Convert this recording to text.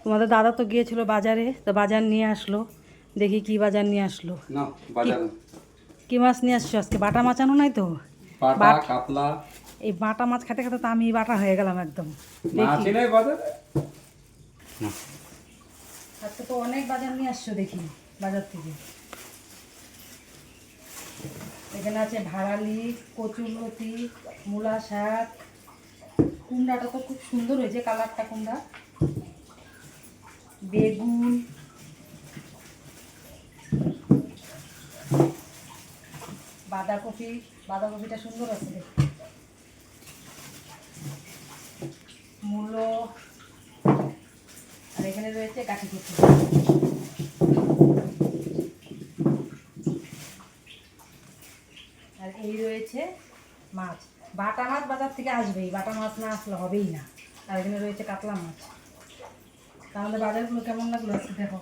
তোমাদের দাদা তো গিয়েছিল বাজারে, তো বাজার নিয়ে আসলো। দেখি কি বাজার নিয়ে আসলো। না বাজার কি মাছ নিয়ে আসছো আজকে? বাটা মাছ আনো নাই তো? পাটা কাতলা এই বাটা মাছ খেতে খেতে তো আমি বাটা হয়ে গেলাম একদম। দেখি মাছই নাই বাজারে। আজকে তো অনেক বাজার নিয়ে আসছো দেখি বাজার থেকে। এখানে আছে ভাড়ালি, কচুরলতি, মূলা শাক, কুমড়াটা তো খুব সুন্দর হয়েছে কালারটা, কুমড়া, বেগুন, বাঁধাকপি, বাঁধাকপিটা সুন্দর আছে দেখতে, মূলো, আর এখানে রয়েছে কাঠি কচু। আর এই রয়েছে মাছ। বাটা মাছ বাজার থেকে আসবেই, বাটা মাছ না আসলে হবেই না। আর এখানে রয়েছে কাতলা মাছ। তাহলে বাজারগুলো কেমন লাগলো আজকে দেখো।